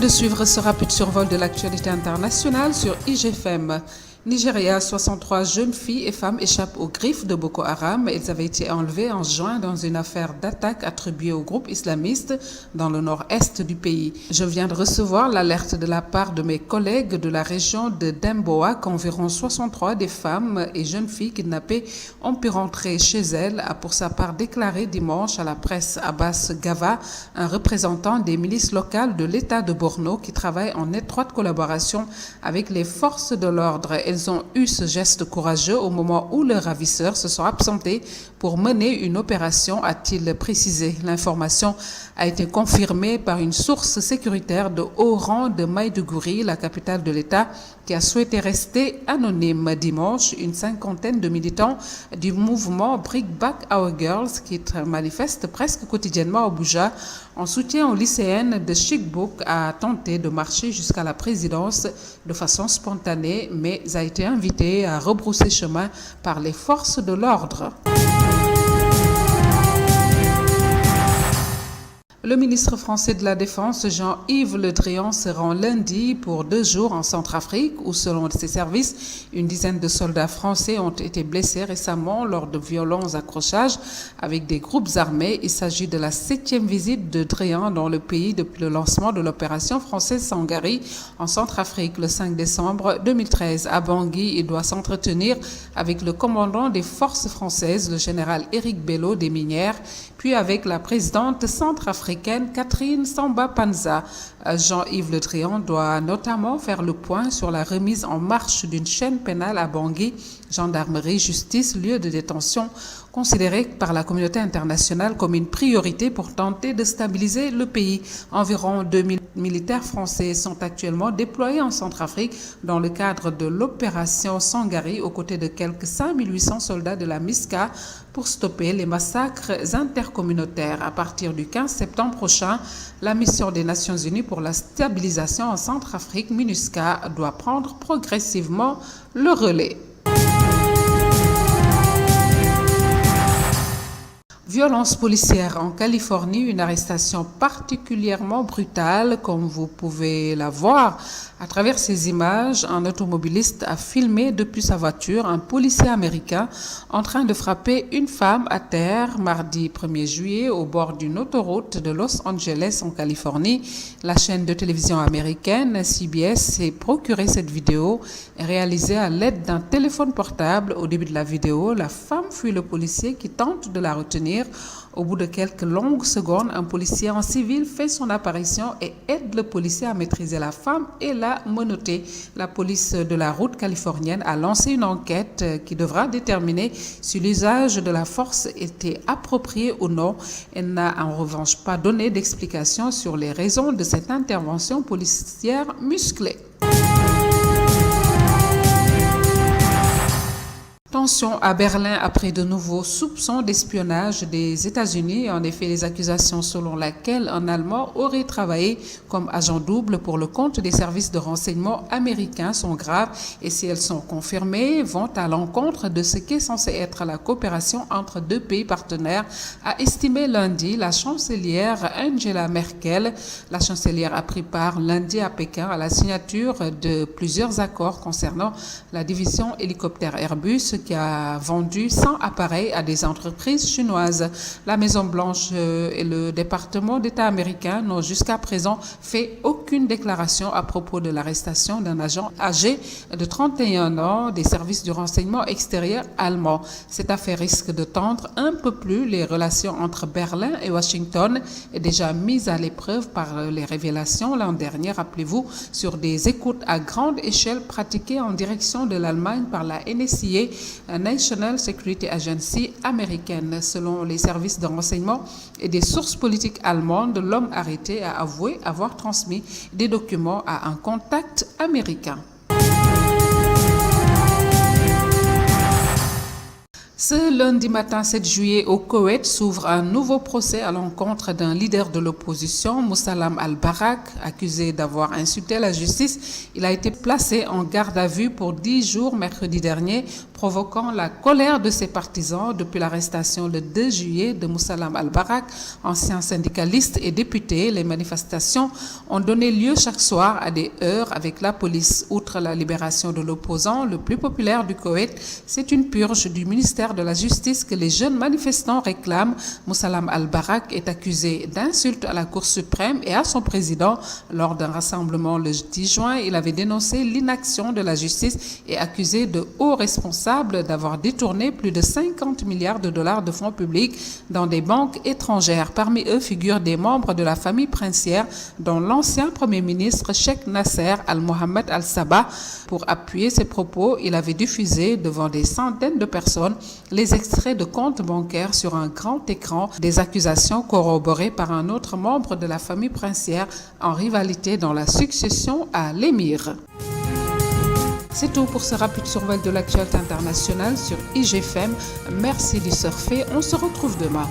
de suivre ce rapide survol de l'actualité internationale sur IGFM. Nigeria, 63 jeunes filles et femmes échappent aux griffes de Boko Haram. Elles avaient été enlevées en juin dans une affaire d'attaque attribuée au groupe islamiste dans le nord-est du pays. Je viens de recevoir l'alerte de la part de mes collègues de la région de Demboa qu'environ 63 des femmes et jeunes filles kidnappées ont pu rentrer chez elles, a pour sa part déclaré dimanche à la presse Abbas Gava, un représentant des milices locales de l'État de Borno qui travaille en étroite collaboration avec les forces de l'ordre. Elles ont eu ce geste courageux au moment où leurs ravisseurs se sont absentés pour mener une opération, a-t-il précisé. L'information a été confirmée par une source sécuritaire de haut rang de Maïdougouri, la capitale de l'État, qui a souhaité rester anonyme. Dimanche, une cinquantaine de militants du mouvement Bring Back Our Girls, qui manifestent presque quotidiennement à Abuja en soutien aux lycéennes de Chibok, a tenté de marcher jusqu'à la présidence de façon spontanée, mais a été invité à rebrousser chemin par les forces de l'ordre. Le ministre français de la Défense, Jean-Yves Le Drian, se rend lundi pour 2 jours en Centrafrique, où, selon ses services, une dizaine de soldats français ont été blessés récemment lors de violents accrochages avec des groupes armés. Il s'agit de la 7e visite de Drian dans le pays depuis le lancement de l'opération française Sangari en Centrafrique le 5 décembre 2013. À Bangui, il doit s'entretenir avec le commandant des forces françaises, le général Éric Bello des Minières, puis avec la présidente centrafricaine Catherine Samba Panza. Jean-Yves Le Drian doit notamment faire le point sur la remise en marche d'une chaîne pénale à Bangui, gendarmerie, justice, lieu de détention, considéré par la communauté internationale comme une priorité pour tenter de stabiliser le pays. Environ 2000 militaires français sont actuellement déployés en Centrafrique dans le cadre de l'opération Sangari aux côtés de quelques 5800 soldats de la MISCA pour stopper les massacres intercommunautaires. À partir du 15 septembre prochain, la mission des Nations Unies pour la stabilisation en Centrafrique, MINUSCA, doit prendre progressivement le relais. Violence policière en Californie, une arrestation particulièrement brutale, comme vous pouvez la voir à travers ces images. Un automobiliste a filmé depuis sa voiture un policier américain en train de frapper une femme à terre mardi 1er juillet au bord d'une autoroute de Los Angeles en Californie. La chaîne de télévision américaine CBS s'est procuré cette vidéo réalisée à l'aide d'un téléphone portable. Au début de la vidéo, la femme fuit le policier qui tente de la retenir. Au bout de quelques longues secondes, un policier en civil fait son apparition et aide le policier à maîtriser la femme et la menotter. La police de la route californienne a lancé une enquête qui devra déterminer si l'usage de la force était approprié ou non. Elle n'a en revanche pas donné d'explication sur les raisons de cette intervention policière musclée. Tension à Berlin après de nouveaux soupçons d'espionnage des États-Unis. En effet, les accusations selon lesquelles un Allemand aurait travaillé comme agent double pour le compte des services de renseignement américains sont graves et si elles sont confirmées, vont à l'encontre de ce qu'est censé être la coopération entre deux pays partenaires, a estimé lundi la chancelière Angela Merkel. La chancelière a pris part lundi à Pékin à la signature de plusieurs accords concernant la division hélicoptère Airbus qui a vendu 100 appareils à des entreprises chinoises. La Maison-Blanche et le département d'État américain n'ont jusqu'à présent fait aucune déclaration à propos de l'arrestation d'un agent âgé de 31 ans des services du renseignement extérieur allemand. Cette affaire risque de tendre un peu plus les relations entre Berlin et Washington, déjà mises à l'épreuve par les révélations l'an dernier, rappelez-vous, sur des écoutes à grande échelle pratiquées en direction de l'Allemagne par la NSA, National Security Agency américaine. Selon les services de renseignement et des sources politiques allemandes, l'homme arrêté a avoué avoir transmis des documents à un contact américain. Ce lundi matin 7 juillet au Koweït s'ouvre un nouveau procès à l'encontre d'un leader de l'opposition, Moussalam Al-Barak, accusé d'avoir insulté la justice. Il a été placé en garde à vue pour 10 jours mercredi dernier, provoquant la colère de ses partisans depuis l'arrestation le 2 juillet de Moussalam Al-Barak, ancien syndicaliste et député. Les manifestations ont donné lieu chaque soir à des heurts avec la police. Outre la libération de l'opposant le plus populaire du Koweït, c'est une purge du ministère de la Justice que les jeunes manifestants réclament. Moussalam Al-Barak est accusé d'insulte à la Cour suprême et à son président. Lors d'un rassemblement le 10 juin, il avait dénoncé l'inaction de la justice et accusé de hauts responsables d'avoir détourné plus de 50 milliards de dollars de fonds publics dans des banques étrangères. Parmi eux figurent des membres de la famille princière, dont l'ancien premier ministre Sheikh Nasser Al-Mohammed Al-Sabah. Pour appuyer ses propos, il avait diffusé devant des centaines de personnes les extraits de comptes bancaires sur un grand écran, des accusations corroborées par un autre membre de la famille princière en rivalité dans la succession à l'émir. C'est tout pour ce rapide survol de l'actualité internationale sur IGFM. Merci d'y surfer. On se retrouve demain.